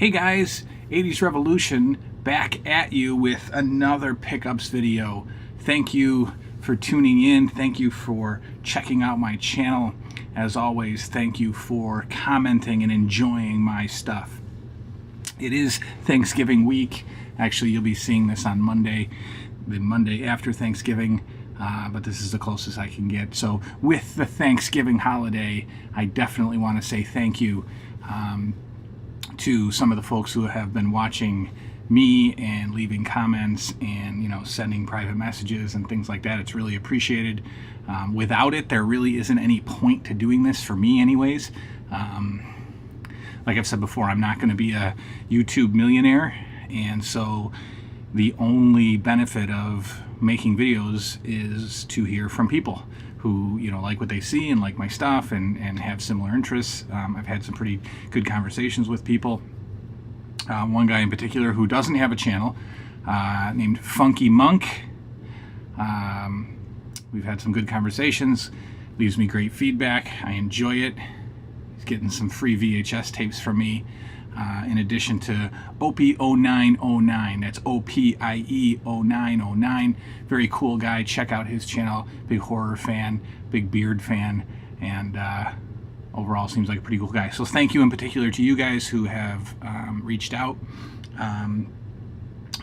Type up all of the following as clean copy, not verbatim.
Hey guys, 80's Revolution back at you with another pickups video. Thank you for tuning in. Thank you for checking out my channel. As always, thank you for commenting and enjoying my stuff. It is Thanksgiving week. Actually, you'll be seeing this on Monday, the Monday after Thanksgiving, but this is the closest I can get. So with the Thanksgiving holiday, I definitely want to say thank you to some of the folks who have been watching me and leaving comments and, you know, sending private messages and things like that. It's really appreciated. Without it, there really isn't any point to doing this for me anyways. Like I've said before, I'm not going to be a YouTube millionaire, and so the only benefit of making videos is to hear from people who, you know, like what they see and like my stuff and have similar interests. I've had some pretty good conversations with people. One guy in particular who doesn't have a channel, named Funky Monk. We've had some good conversations, leaves me great feedback. I enjoy it. He's getting some free VHS tapes from me, in addition to OPIE0909. That's OPIE0909. Very cool guy. Check out his channel. Big horror fan, big beard fan, and overall seems like a pretty cool guy. So thank you in particular to you guys who have reached out.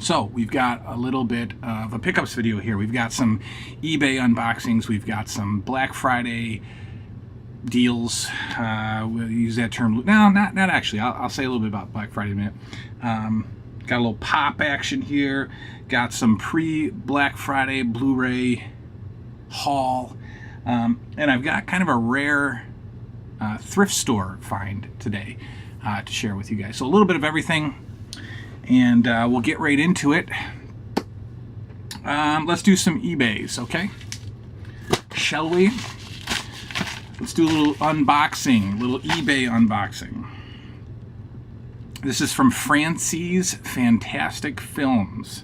So we've got a little bit of a pickups video here. We've got some eBay unboxings. We've got some Black Friday deals. We'll use that term. No, not actually. I'll say a little bit about Black Friday in a minute. Got a little pop action here. Got some pre-Black Friday Blu Ray haul. And I've got kind of a rare thrift store find today to share with you guys. So a little bit of everything, and we'll get right into it. Let's do some eBays, okay? Shall we? Let's do a little unboxing, a little eBay unboxing. This is from Francie's Fantastic Films.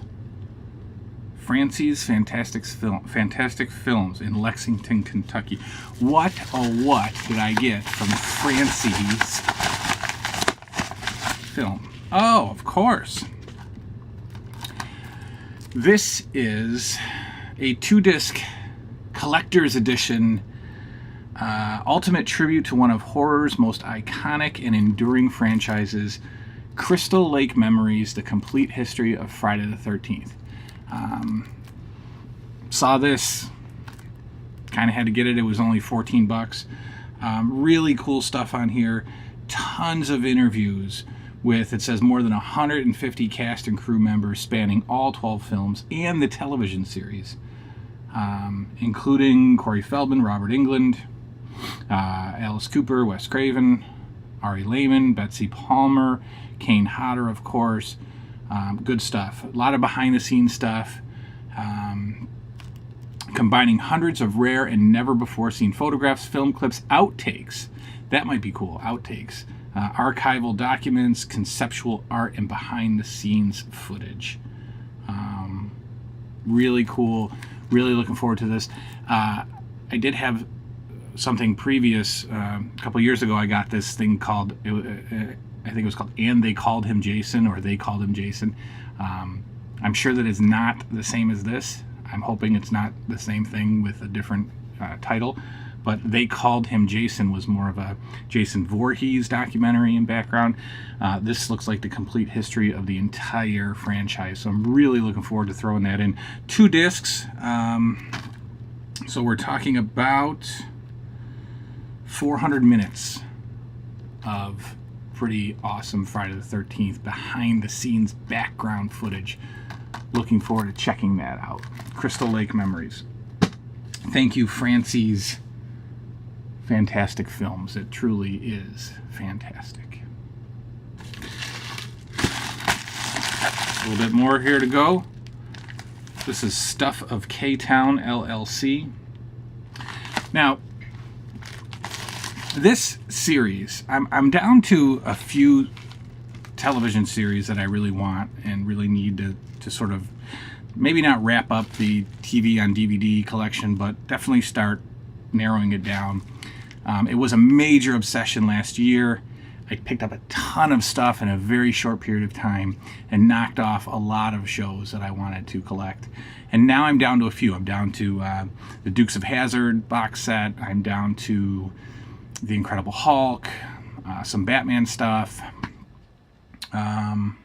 Francie's Fantastic Films in Lexington, Kentucky. What did I get from Francie's Film? Oh, of course. This is a 2-disc collector's edition, ultimate tribute to one of horror's most iconic and enduring franchises, Crystal Lake Memories: The Complete History of Friday the 13th. Saw this, kind of had to get it. It was only 14 bucks. Really cool stuff on here. Tons of interviews with, it says, more than 150 cast and crew members spanning all 12 films and the television series, including Corey Feldman, Robert Englund, Alice Cooper, Wes Craven, Ari Lehman, Betsy Palmer, Kane Hodder, of course. Good stuff. A lot of behind-the-scenes stuff, combining hundreds of rare and never-before-seen photographs, film clips, outtakes. That might be cool. Outtakes. Archival documents, conceptual art, and behind-the-scenes footage. Really cool. Really looking forward to this. I did have something previous. A couple years ago, I got this thing called, I think it was called And They Called Him Jason, or They Called Him Jason. I'm sure that it's not the same as this. I'm hoping it's not the same thing with a different title. But They Called Him Jason was more of a Jason Voorhees documentary in background. This looks like the complete history of the entire franchise. So I'm really looking forward to throwing that in. 2 discs. So we're talking about 400 minutes of pretty awesome Friday the 13th behind the scenes background footage. Looking forward to checking that out. Crystal Lake Memories. Thank you, Francie's Fantastic Films. It truly is fantastic. A little bit more here to go. This is Stuff of K-Town, LLC. Now, this series, I'm down to a few television series that I really want and really need to sort of maybe not wrap up the TV on DVD collection, but definitely start narrowing it down. It was a major obsession last year. I picked up a ton of stuff in a very short period of time and knocked off a lot of shows that I wanted to collect. And now I'm down to a few. I'm down to the Dukes of Hazzard box set. I'm down to the Incredible Hulk, some Batman stuff. And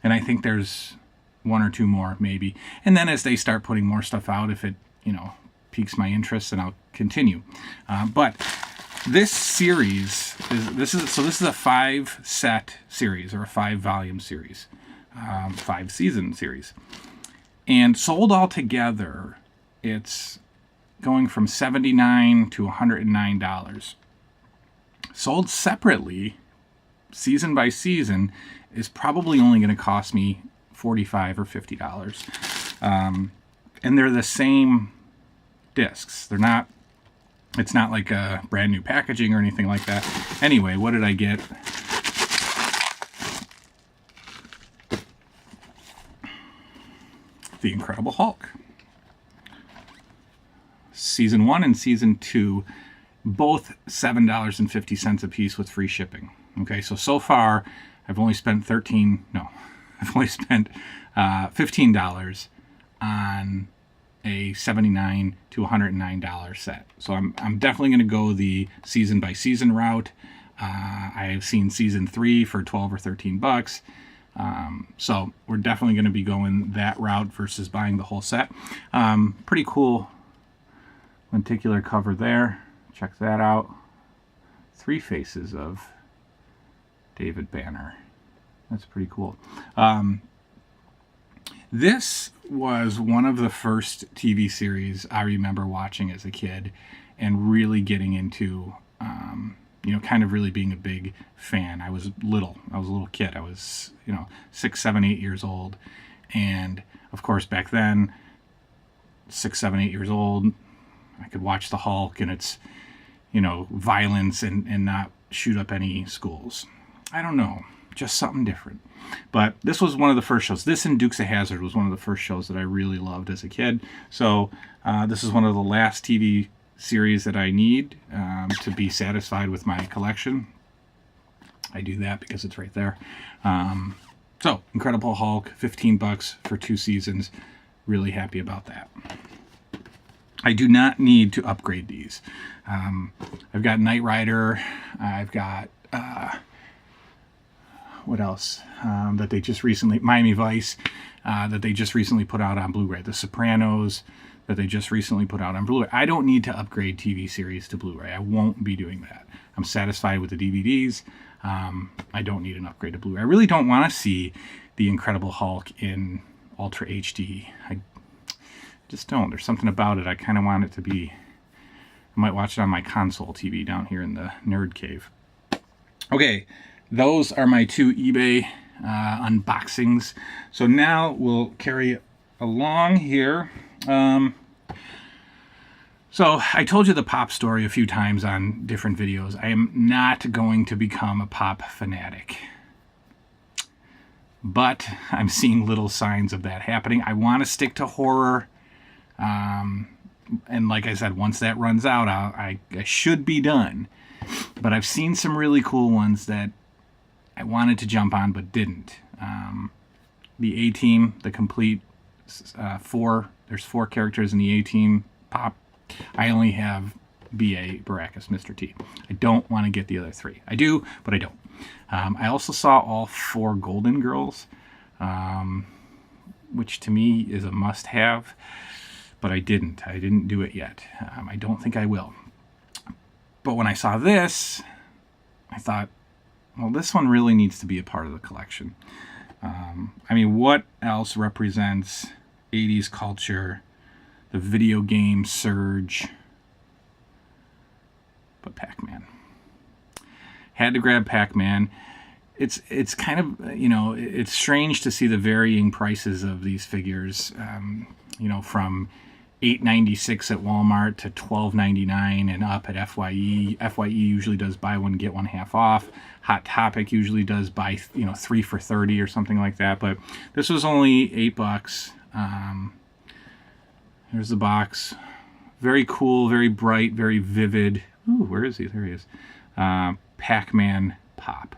I think there's one or two more maybe. And then as they start putting more stuff out, if it, piques my interest, then I'll continue. But this series this is a 5-set series, or a 5-volume series, 5-season series, and sold all together, it's going from $79 to $109. Sold separately, season by season, is probably only going to cost me $45 or $50. And they're the same discs. It's not like a brand new packaging or anything like that. Anyway, what did I get? The Incredible Hulk. Season 1 and Season 2, both $7.50 a piece with free shipping. Okay, so far, I've only spent $15 on a $79 to $109 set. So I'm definitely going to go the season by season route. I've seen Season 3 for 12 or 13 bucks. So we're definitely going to be going that route versus buying the whole set. Pretty cool lenticular cover there. Check that out. 3 faces of David Banner. That's pretty cool. This was one of the first TV series I remember watching as a kid and really getting into, kind of really being a big fan. I was a little kid. I was, 6, 7, 8 years old. And of course, back then, 6, 7, 8 years old, I could watch the Hulk and its, violence and not shoot up any schools. I don't know. Just something different. But this was one of the first shows. This and Dukes of Hazzard was one of the first shows that I really loved as a kid. So this is one of the last TV series that I need to be satisfied with my collection. I do that because it's right there. So Incredible Hulk, 15 bucks for 2 seasons. Really happy about that. I do not need to upgrade these. I've got Knight Rider. I've got what else? That they just recently, Miami Vice, that they just recently put out on Blu Ray. The Sopranos, that they just recently put out on Blu Ray. I don't need to upgrade TV series to Blu Ray. I won't be doing that. I'm satisfied with the DVDs. I don't need an upgrade to Blu Ray. I really don't want to see the Incredible Hulk in Ultra HD. I just don't. There's something about it. I kind of want it to be, I might watch it on my console TV down here in the nerd cave. Okay. Those are my 2 eBay unboxings. So now we'll carry along here. So I told you the pop story a few times on different videos. I am not going to become a pop fanatic. But I'm seeing little signs of that happening. I want to stick to horror. And like I said, once that runs out, I should be done. But I've seen some really cool ones that I wanted to jump on but didn't. The A-Team, the complete 4, there's 4 characters in the A-Team pop. I only have B.A., Baracus, Mr. T. I don't want to get the other 3. I do, but I don't. I also saw all 4 Golden Girls, which to me is a must-have, but I didn't. I didn't do it yet. I don't think I will. But when I saw this, I thought, well, this one really needs to be a part of the collection. I mean, what else represents 80s culture, the video game surge, but Pac-Man? Had to grab Pac-Man. It's kind of, it's strange to see the varying prices of these figures, from $8.96 at Walmart to $12.99 and up at FYE. FYE usually does buy one get one half off. Hot Topic usually does buy 3 for $30 or something like that. But this was only $8. Here's the box. Very cool, very bright, very vivid. Ooh, where is he? There he is. Pac-Man Pop.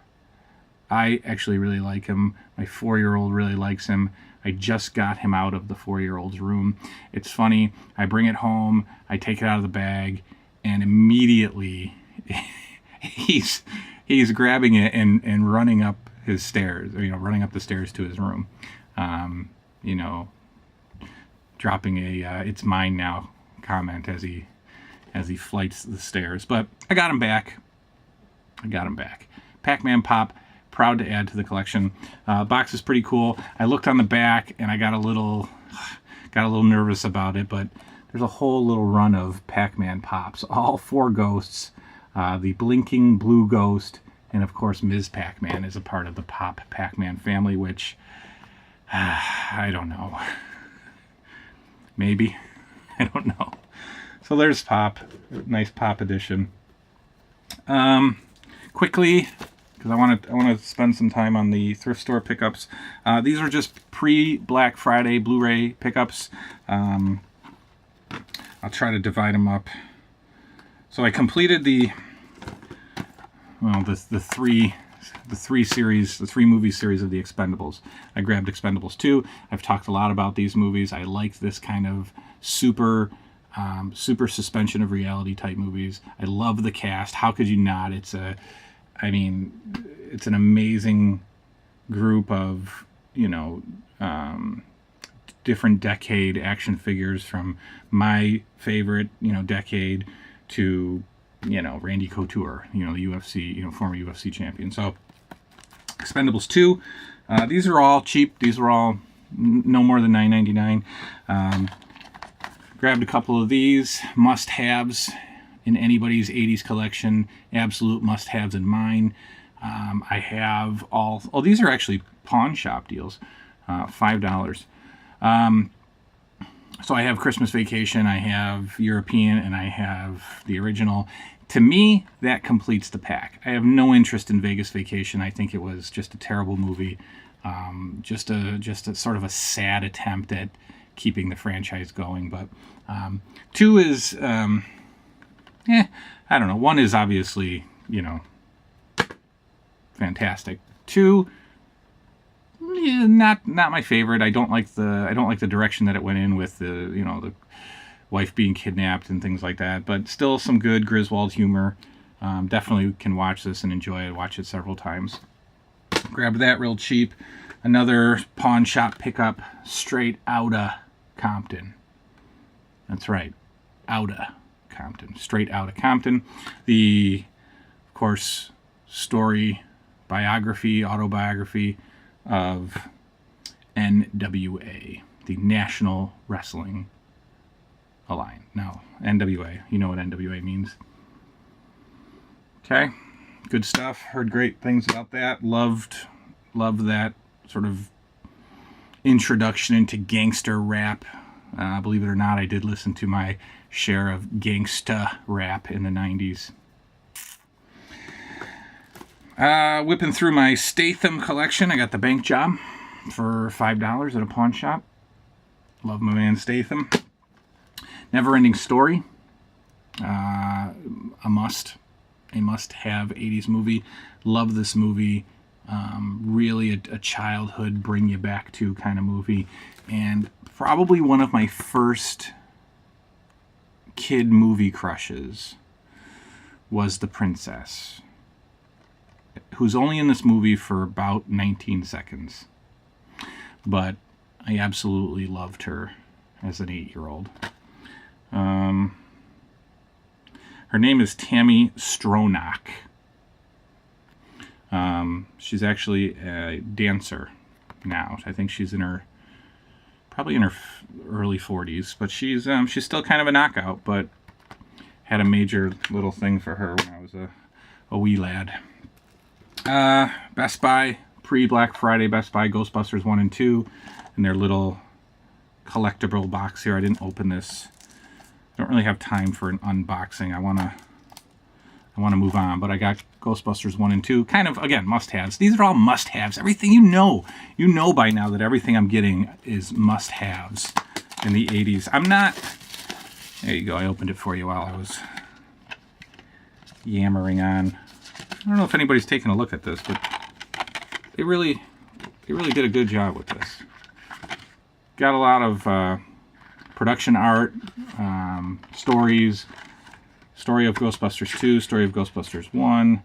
I actually really like him. My 4-year-old really likes him. I just got him out of the 4-year-old's room. It's funny. I bring it home. I take it out of the bag, and immediately he's grabbing it and running up his stairs. Running up the stairs to his room. Dropping a "it's mine now" comment as he flights the stairs. But I got him back. Pac-Man Pop. Proud to add to the collection. Box is pretty cool. I looked on the back and I got a little nervous about it, but there's a whole little run of Pac-Man Pops. All 4 ghosts. The blinking blue ghost, and of course Ms. Pac-Man is a part of the Pop Pac-Man family, which I don't know. Maybe. I don't know. So there's Pop. Nice Pop edition. Quickly, because I want to spend some time on the thrift store pickups. These are just pre-Black Friday Blu Ray pickups. I'll try to divide them up. So I completed the three movie series of the Expendables. I grabbed Expendables 2. I've talked a lot about these movies. I like this kind of super suspension of reality type movies. I love the cast. How could you not? It's an amazing group of, different decade action figures, from my favorite, decade to, Randy Couture, the UFC, former UFC champion. So Expendables 2, these are all cheap. These were all no more than $9.99. Grabbed a couple of these must-haves in anybody's 80s collection, absolute must-haves in mine. I have all... Oh, these are actually pawn shop deals, $5. So I have Christmas Vacation, I have European, and I have the original. To me, that completes the pack. I have no interest in Vegas Vacation. I think it was just a terrible movie. Just a sort of a sad attempt at keeping the franchise going. But 2 is... I don't know. 1 is obviously, fantastic. 2, not my favorite. I don't like the direction that it went in with the wife being kidnapped and things like that. But still some good Griswold humor. Definitely can watch this and enjoy it. Watch it several times. Grabbed that real cheap. Another pawn shop pickup, straight outta Compton. That's right, outta Compton, straight out of Compton. The, of course, autobiography of NWA, the National Wrestling Alliance. No, NWA. You know what NWA means. Okay, good stuff. Heard great things about that. Loved that sort of introduction into gangster rap. Believe it or not, I did listen to my share of gangsta rap in the 90s. Whipping through my Statham collection. I got the bank job for $5 at a pawn shop. Love my man Statham. Never-ending Story. A must-have 80s movie. Love this movie. Really a childhood bring you back to kind of movie. And probably one of my first kid movie crushes was the princess, who's only in this movie for about 19 seconds. But I absolutely loved her as an 8-year-old. Her name is Tammy Stronach. She's actually a dancer now. I think she's probably in her early 40s, but she's still kind of a knockout, but had a major little thing for her when I was a wee lad. Best Buy, pre-Black Friday Best Buy, Ghostbusters 1 and 2, and their little collectible box here. I didn't open this. I don't really have time for an unboxing. I want to move on, but I got Ghostbusters 1 and 2, kind of, again, must-haves. These are all must-haves. Everything you know by now that everything I'm getting is must-haves in the 80s. I'm not... There you go. I opened it for you while I was yammering on I don't know if anybody's taken a look at this, but they really did a good job with this. Got a lot of production art, stories, story of Ghostbusters 2, story of Ghostbusters 1,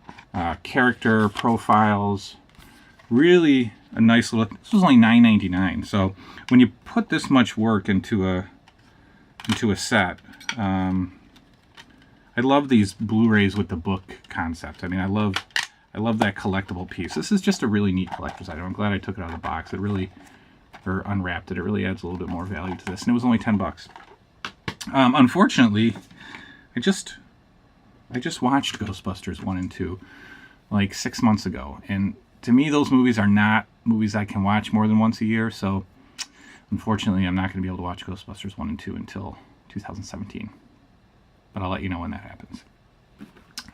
character profiles. Really a nice little. This was only $9.99. So when you put this much work into a set, I love these Blu-rays with the book concept. I mean, I love that collectible piece. This is just a really neat collector's item. I'm glad I took it out of the box. It really, or unwrapped it. It really adds a little bit more value to this. And it was only 10 bucks. Unfortunately, I just watched Ghostbusters 1 and 2 like 6 months ago. And to me, those movies are not movies I can watch more than once a year. So unfortunately, I'm not going to be able to watch Ghostbusters 1 and 2 until 2017. But I'll let you know when that happens.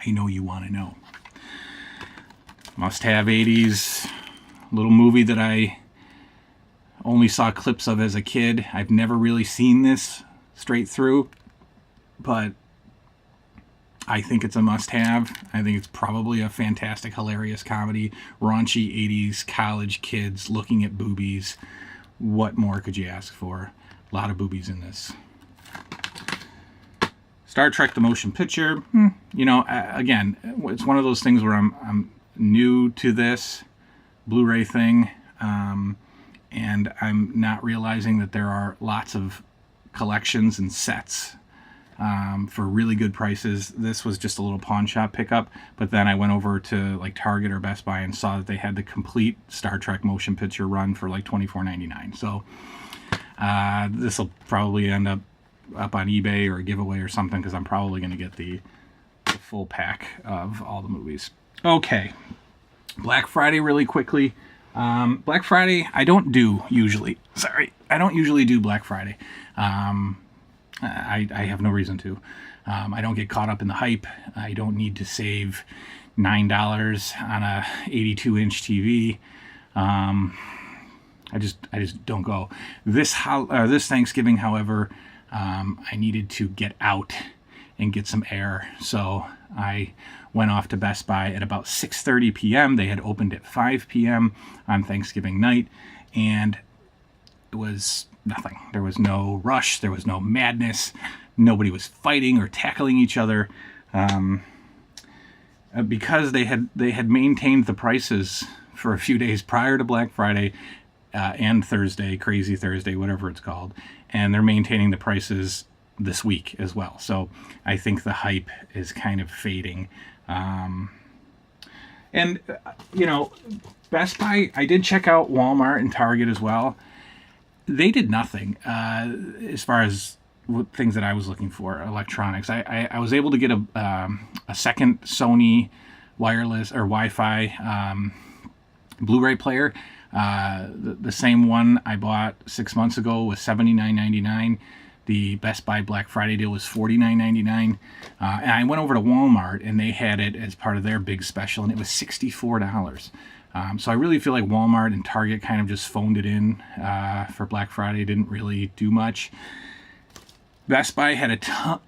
I know you want to know. Must have 80's. Little movie that I only saw clips of as a kid. I've never really seen this straight through, but I think it's a must-have. I think it's probably a fantastic, hilarious comedy. Raunchy 80's college kids looking at boobies. What more could you ask for? A lot of boobies in this. Star Trek: The Motion Picture. You know, again, it's one of those things where I'm new to this Blu Ray thing, and I'm not realizing that there are lots of collections and sets for really good prices. This was just a little pawn shop pickup, but then I went over to like Target or Best Buy and saw that they had the complete Star Trek motion picture run for like $24.99. So this will probably end up on eBay or a giveaway or something, because I'm probably going to get the full pack of all the movies. Okay, Black Friday really quickly. Black Friday I don't do usually. I don't usually do Black Friday. I have no reason to. I don't get caught up in the hype. I don't need to save $9 on a 82-inch TV. I just don't go. This Thanksgiving, however, I needed to get out and get some air, so I went off to Best Buy at about 6:30 p.m. They had opened at 5 p.m. on Thanksgiving night, and it was nothing. There was no rush. There was no madness. Nobody was fighting or tackling each other, because they had maintained the prices for a few days prior to Black Friday and Thursday, Crazy Thursday, whatever it's called, and they're maintaining the prices this week as well. So I think the hype is kind of fading. And you know, Best Buy, I did check out Walmart and Target as well. They did nothing as far as things that I was looking for, electronics. I was able to get a second Sony wireless or Wi-Fi Blu-ray player. The same one I bought 6 months ago was $79.99. The Best Buy Black Friday deal was $49.99. And I went over to Walmart and they had it as part of their big special, and it was $64. So I really feel like Walmart and Target kind of just phoned it in for Black Friday. Didn't really do much. Best Buy had a ton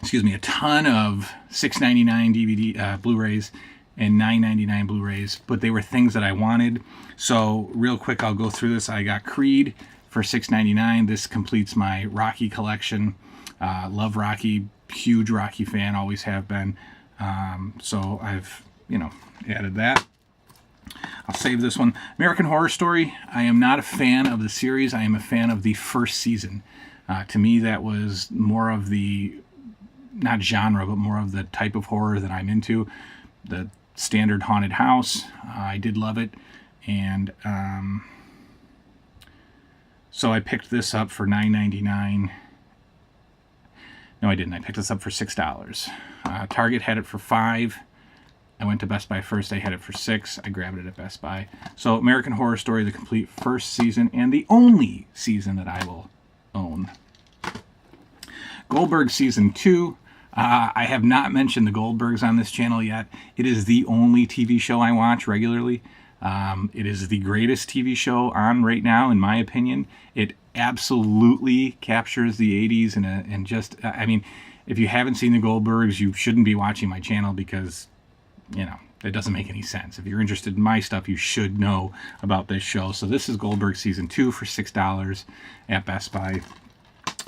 of $6.99 DVD Blu-rays and $9.99 Blu-rays, but they were things that I wanted. So real quick, I'll go through this. I got Creed for $6.99. This completes my Rocky collection. Love Rocky, huge Rocky fan, always have been. So I've, added that. I'll save this one. American Horror Story. I am not a fan of the series. I am a fan of the first season. To me, that was more of the, not genre, but more of the type of horror that I'm into. The standard haunted house. I did love it. And so I picked this up for $9.99. No, I didn't. I picked this up for $6. Target had it for $5. I went to Best Buy first. They had it for $6. I grabbed it at Best Buy. So American Horror Story, the complete first season and the only season that I will own. Goldberg Season 2. I have not mentioned the Goldbergs on this channel yet. It is the only TV show I watch regularly. It is the greatest TV show on right now, in my opinion. It absolutely captures the 80s and just, I mean, if you haven't seen the Goldbergs, you shouldn't be watching my channel because, It doesn't make any sense. If you're interested in my stuff, you should know about this show. So this is Goldberg Season 2 for $6 at Best Buy.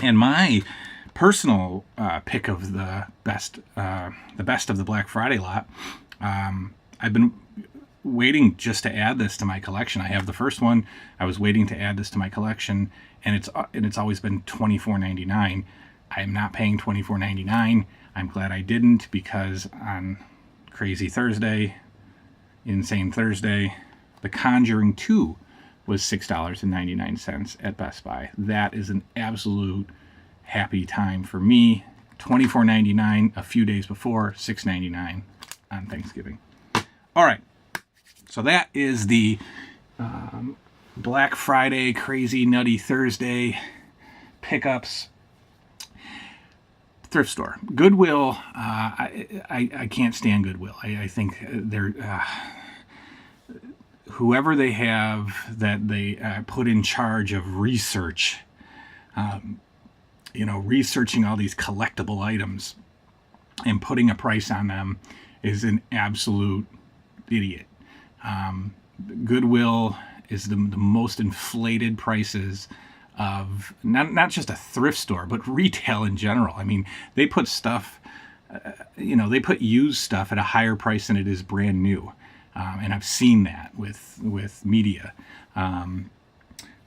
And my personal pick of the best of the Black Friday lot, I've been waiting just to add this to my collection. I have the first one. I was waiting to add this to my collection, and it's always been $24.99. I am not paying $24.99. I'm glad I didn't, because on Crazy Thursday, Insane Thursday, The Conjuring 2 was $6.99 at Best Buy. That is an absolute happy time for me. $24.99 a few days before, $6.99 on Thanksgiving. All right, so that is the Black Friday, Crazy Nutty Thursday pickups. Thrift store. Goodwill, I can't stand Goodwill. I think they're whoever they have that they put in charge of research, researching all these collectible items and putting a price on them is an absolute idiot. Goodwill is the most inflated prices of not just a thrift store, but retail in general. I mean, they put stuff, they put used stuff at a higher price than it is brand new, and I've seen that with media.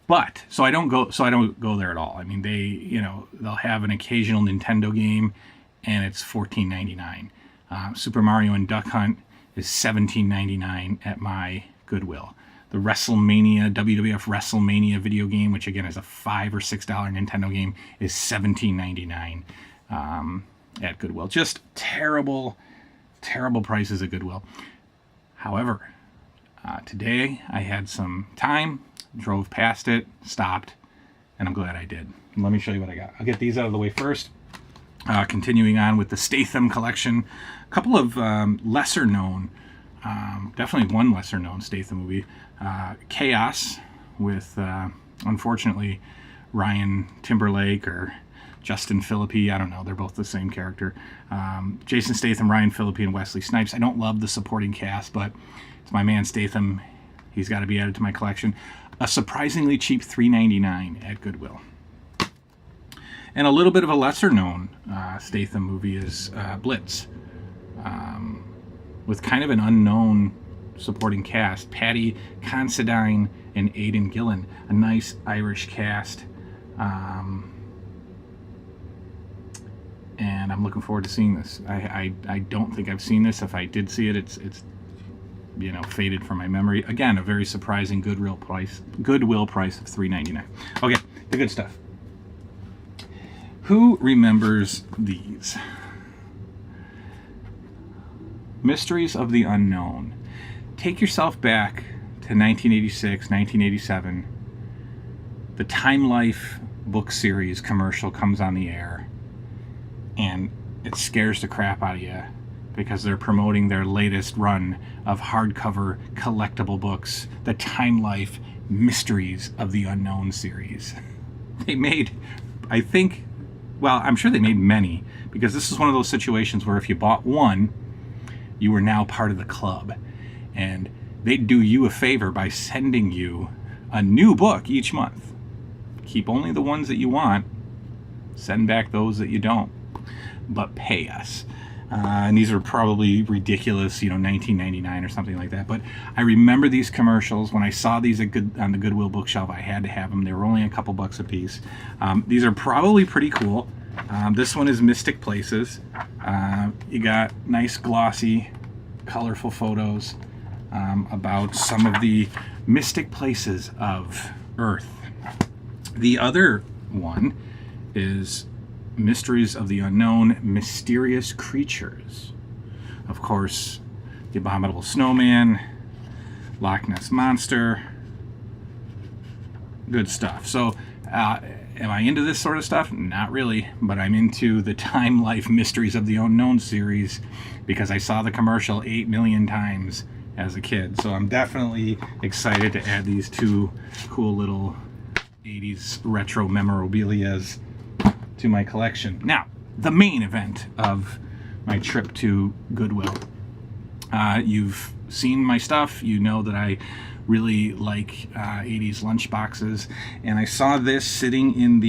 But so I don't go there at all. I mean, they'll have an occasional Nintendo game, and it's $14.99. Super Mario and Duck Hunt is $17.99 at my Goodwill. The WrestleMania, WWF WrestleMania video game, which again is a $5 or $6 Nintendo game, is $17.99 at Goodwill. Just terrible, terrible prices at Goodwill. However, today I had some time, drove past it, stopped, and I'm glad I did. Let me show you what I got. I'll get these out of the way first. Continuing on with the Statham collection, a couple of lesser known, definitely one lesser known Statham movie, Chaos, with unfortunately Ryan Timberlake or Justin Phillippe. I don't know, they're both the same character. Jason Statham, Ryan Phillippe, and Wesley Snipes. I don't love the supporting cast, but it's my man Statham. He's got to be added to my collection. A surprisingly cheap $3.99 at Goodwill. And a little bit of a lesser known Statham movie is Blitz, with kind of an unknown supporting cast. Paddy Considine and Aidan Gillen, a nice Irish cast. And I'm looking forward to seeing this. I don't think I've seen this. If I did see it, it's faded from my memory. Again, a very surprising Goodwill price of $3.99. Okay, the good stuff. Who remembers these? Mysteries of the Unknown. Take yourself back to 1986, 1987. The Time Life book series commercial comes on the air, and it scares the crap out of you because they're promoting their latest run of hardcover collectible books, the Time Life Mysteries of the Unknown series. They made, I'm sure they made many, because this is one of those situations where if you bought one, you were now part of the club. And they'd do you a favor by sending you a new book each month. Keep only the ones that you want. Send back those that you don't. But pay us. And these are probably ridiculous, $19.99 or something like that. But I remember these commercials. When I saw these on the Goodwill bookshelf, I had to have them. They were only a couple bucks a piece. These are probably pretty cool. This one is Mystic Places. You got nice, glossy, colorful photos about some of the mystic places of Earth. The other one is Mysteries of the Unknown, Mysterious Creatures. Of course, the Abominable Snowman, Loch Ness Monster. Good stuff. So, am I into this sort of stuff? Not really, but I'm into the Time Life Mysteries of the Unknown series because I saw the commercial 8 million times as a kid. So I'm definitely excited to add these two cool little 80s retro memorabilias to my collection. Now, the main event of my trip to Goodwill. You've seen my stuff. You know that I really like 80's lunchboxes, and I saw this sitting in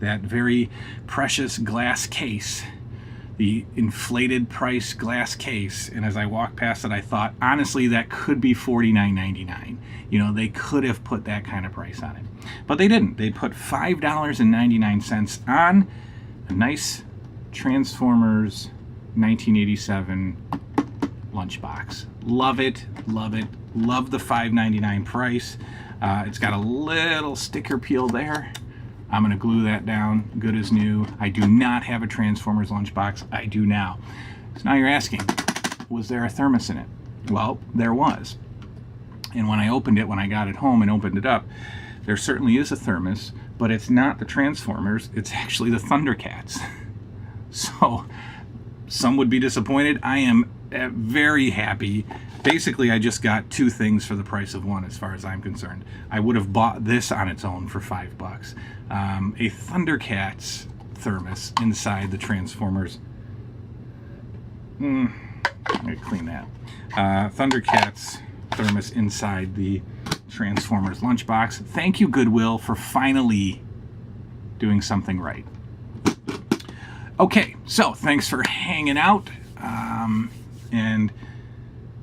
that very precious glass case, the inflated price glass case, and as I walked past it, I thought, honestly, that could be $49.99. You know, they could have put that kind of price on it, but they didn't. They put $5.99 on a nice Transformers 1987 lunchbox. Love it, love it, love the $5.99 price. It's got a little sticker peel there. I'm gonna glue that down, good as new. I do not have a Transformers lunchbox. I do now. So now you're asking, was there a thermos in it? Well, there was. And when I opened it, when I got it home and opened it up, there certainly is a thermos, but it's not the Transformers, it's actually the Thundercats. So some would be disappointed. I am very happy. Basically, I just got two things for the price of one, as far as I'm concerned. I would have bought this on its own for $5. A Thundercats thermos inside the Transformers. I'm gonna clean that. Thundercats thermos inside the Transformers lunchbox. Thank you, Goodwill, for finally doing something right. Okay, so thanks for hanging out and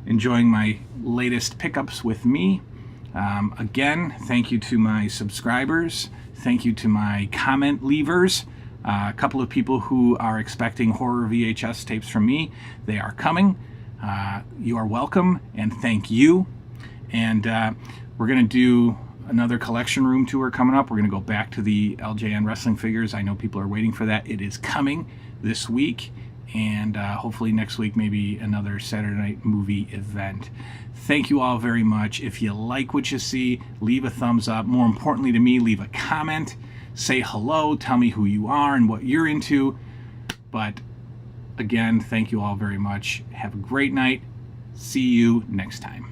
enjoying my latest pickups with me. Again, thank you to my subscribers. Thank you to my comment leavers. A couple of people who are expecting horror VHS tapes from me. They are coming. You are welcome, and thank you. And we're going to do another collection room tour coming up. We're going to go back to the LJN wrestling figures. I know people are waiting for that. It is coming this week, and hopefully next week maybe another Saturday night movie event. Thank you all very much. If you like what you see, leave a thumbs up. More importantly to me, leave a comment. Say hello. Tell me who you are and what you're into. But again, thank you all very much. Have a great night. See you next time.